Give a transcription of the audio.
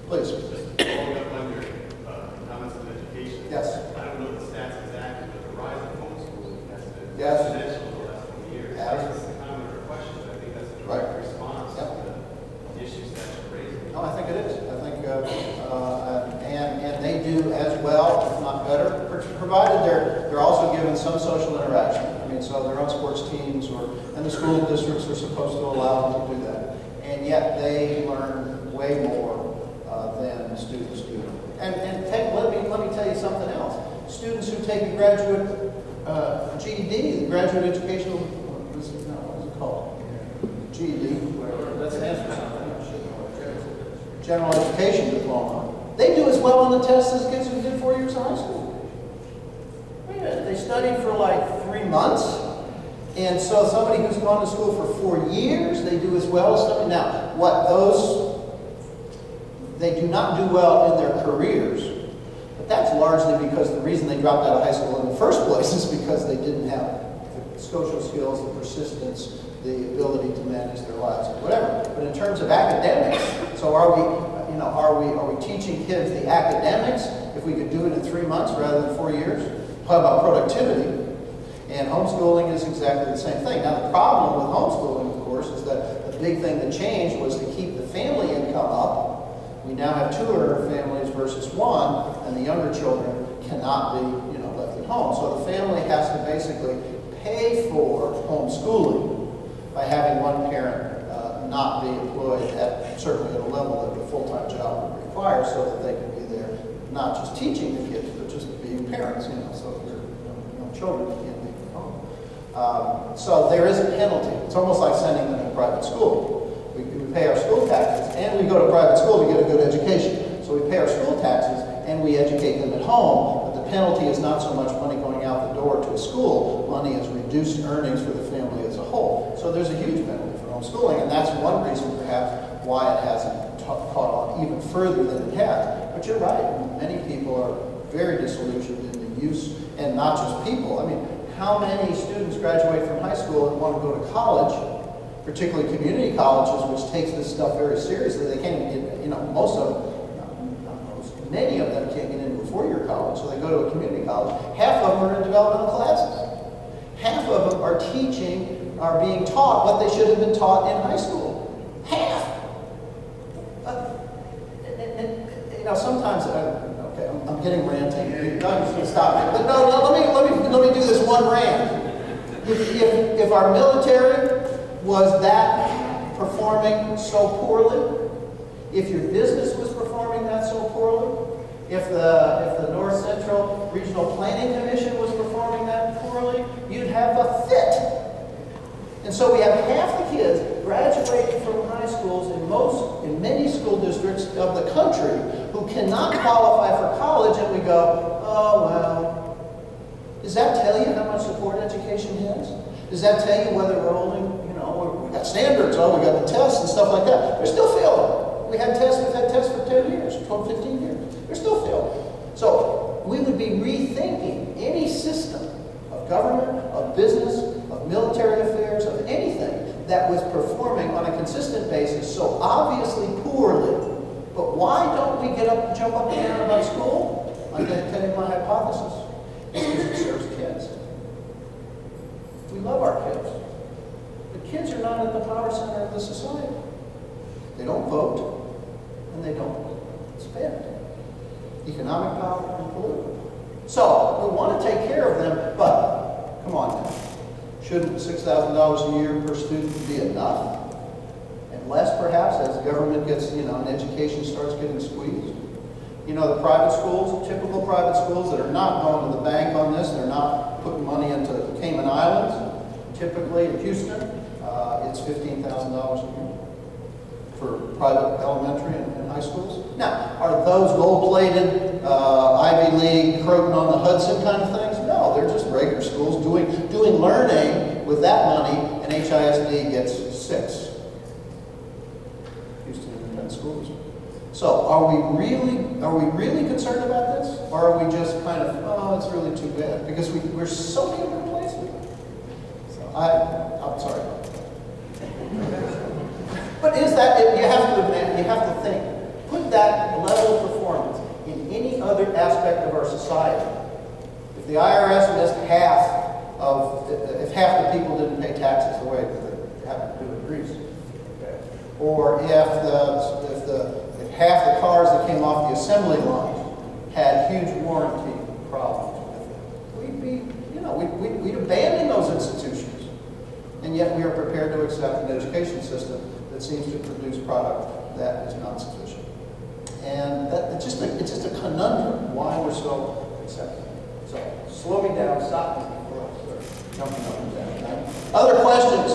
Please. Just following up on your comments on education. Yes. I don't know the stats exactly, but the rise of homeschooling has been Yes. exponential in the last 20 years. Yes. It's a comment or a question, but I think that's a direct response to the issues that you're raising. No, I think it is. I think, and they do as well, if not better, provided they're also given some social interaction. I mean, so their own sports teams and the school districts are supposed to allow them to do that. And yet they learn way more than students do. And let me tell you something else. Students who take a graduate GED, the graduate educational, what is it called? GED, whatever. That stands for something. General education diploma. They do as well on the tests as kids who did 4 years of high school. Yeah, they studied for like 3 months. And so somebody who's gone to school for 4 years, they do as well as somebody. Now, they do not do well in their careers. But that's largely because the reason they dropped out of high school in the first place is because they didn't have the social skills, the persistence, the ability to manage their lives, or whatever. But in terms of academics, so are we teaching kids the academics if we could do it in 3 months rather than 4 years? How about productivity? And homeschooling is exactly the same thing. Now the problem with homeschooling, of course, is that the big thing that changed was to keep the family income up. We now have 2 earner families versus 1, and the younger children cannot be, left at home. So the family has to basically pay for homeschooling by having one parent not be employed certainly at a level that a full-time job would require, so that they can be there, not just teaching the kids, but just being parents, so that their children can't be at home. So there is a penalty. It's almost like sending them to private school. We pay our school taxes, and we go to private school to get a good education. So we pay our school taxes, and we educate them at home, but the penalty is not so much money going out the door to a school. Money is reduced earnings for the family as a whole. So there's a huge penalty for homeschooling, and that's one reason perhaps why it hasn't caught on even further than it has. But you're right, many people are very disillusioned in the use, and not just people. I mean, how many students graduate from high school and want to go to college, particularly community colleges, which takes this stuff very seriously? They can't even get, most of them, many of them can't get into a 4-year college, so they go to a community college. Half of them are in developmental classes. Half of them are being taught what they should have been taught in high school. Half! Sometimes, okay, I'm getting ranting. Stop it. But no, let me do this one rant. If our military was that performing so poorly, if your business was performing that so poorly, if the North Central Regional Planning Commission was performing that poorly, you'd have a fit. And so we have half the kids graduating from high schools in many school districts of the country who cannot qualify for college, and we go, oh, well. Does that tell you how much support education has? Does that tell you whether we're holding, we've got standards, we got the tests and stuff like that. They're still failing. We've had tests for 10 years, 12, 15 years. They're still failing. So we would be rethinking any system of government, of business, of military affairs, of anything that was performing on a consistent basis so obviously poorly. But why don't we jump up and down about school? I'm going to tell you my hypothesis. It's because it serves kids. We love our kids. The kids are not at the power center of the society. They don't vote, and they don't spend. Economic power and political power. So, we want to take care of them, but, come on now. Shouldn't $6,000 a year per student be enough? And less, perhaps, as government gets, and education starts getting squeezed? The private schools, typical private schools that are not going to the bank on this, they're not putting money into the Cayman Islands. Typically, in Houston, it's $15,000 a year for private elementary and high schools. Now, are those gold-plated, Ivy League, Croton on the Hudson kind of things? No, they're just regular schools doing learning with that money, and HISD gets 6. Houston Independent School District. So, are we really concerned about this, or are we just kind of, oh, it's really too bad because we're so complacent? So I'm sorry. But is that, you have to think, put that level of performance in any other aspect of our society. If the IRS missed if half the people didn't pay taxes the way that they happen to do in Greece, okay? Or if half the cars that came off the assembly line had huge warranty problems with it, we'd abandon those institutions. And yet we are prepared to accept an education system that seems to produce product that is not sufficient. And it's just a conundrum why we're so accepting. So slow me down, stop me before I start jumping up and down. Other questions?